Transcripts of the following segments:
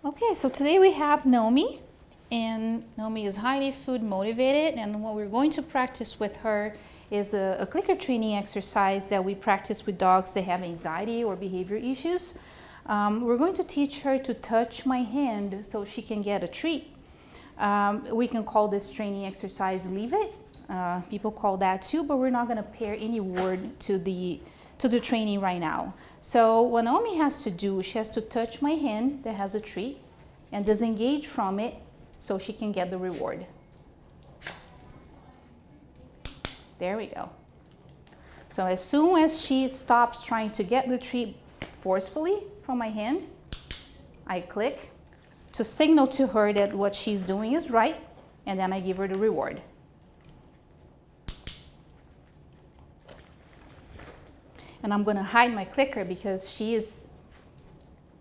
Okay, so today we have Nomi, and Nomi is highly food motivated, and what we're going to practice with her is a clicker training exercise that we practice with dogs that have anxiety or behavior issues. We're going to teach her to touch my hand so she can get a treat. We can call this training exercise leave it. People call that too, but we're not going to pair any word to the training right now. So what Naomi has to do, she has to touch my hand that has a treat and disengage from it so she can get the reward. There we go. So as soon as she stops trying to get the treat forcefully from my hand, I click to signal to her that what she's doing is right, and then I give her the reward. And I'm going to hide my clicker because she is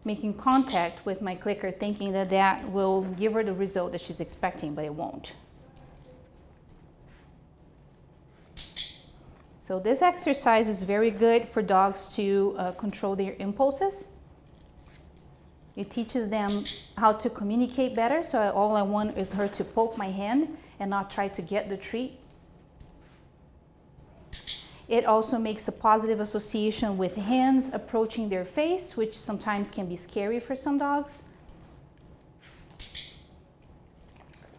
making contact with my clicker thinking that that will give her the result that she's expecting, but it won't. So this exercise is very good for dogs to control their impulses. It teaches them how to communicate better, so all I want is her to poke my hand and not try to get the treat. It also makes a positive association with hands approaching their face, which sometimes can be scary for some dogs.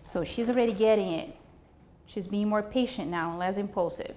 So she's already getting it. She's being more patient now, less impulsive.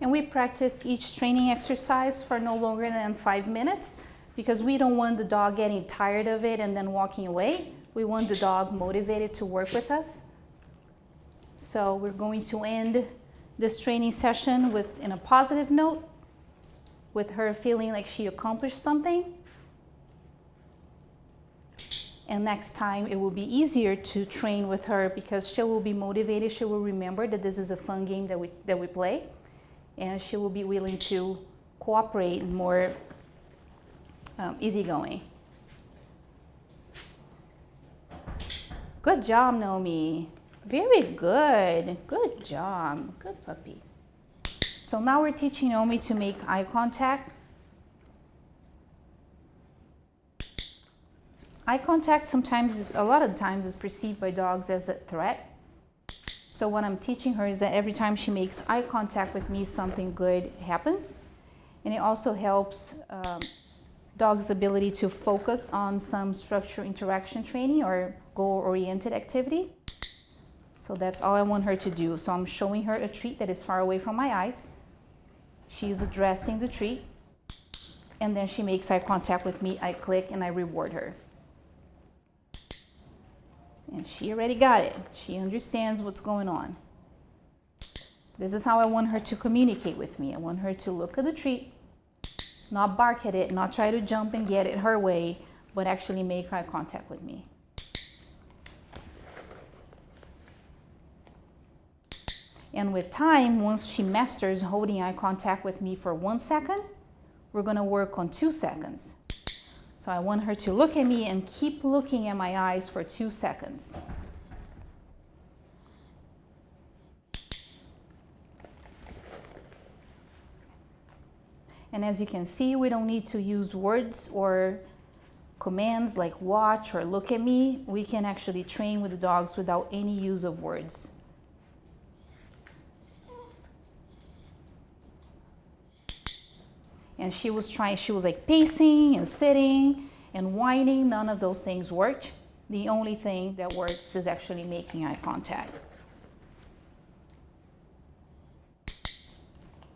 And we practice each training exercise for no longer than 5 minutes because we don't want the dog getting tired of it and then walking away. We want the dog motivated to work with us. So we're going to end this training session in a positive note, with her feeling like she accomplished something. And next time it will be easier to train with her because she will be motivated. She will remember that this is a fun game that we play. And she will be willing to cooperate, more easygoing. Good job, Nomi. Very good. Good job. Good puppy. So now we're teaching Nomi to make eye contact. Eye contact a lot of times is perceived by dogs as a threat. So what I'm teaching her is that every time she makes eye contact with me, something good happens. And it also helps dogs' ability to focus on some structured interaction training or goal-oriented activity. So that's all I want her to do. So I'm showing her a treat that is far away from my eyes. She's addressing the treat. And then she makes eye contact with me. I click and I reward her. And she already got it. She understands what's going on. This is how I want her to communicate with me. I want her to look at the treat, not bark at it, not try to jump and get it her way, but actually make eye contact with me. And with time, once she masters holding eye contact with me for 1 second, we're going to work on 2 seconds. So I want her to look at me and keep looking at my eyes for 2 seconds. And as you can see, we don't need to use words or commands like watch or look at me. We can actually train with the dogs without any use of words. And she was like pacing and sitting and whining. None of those things worked. The only thing that works is actually making eye contact.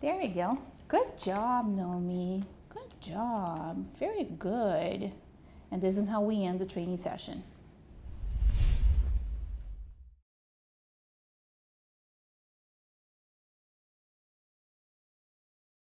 There we go. Good job, Nomi. Good job. Very good. And this is how we end the training session.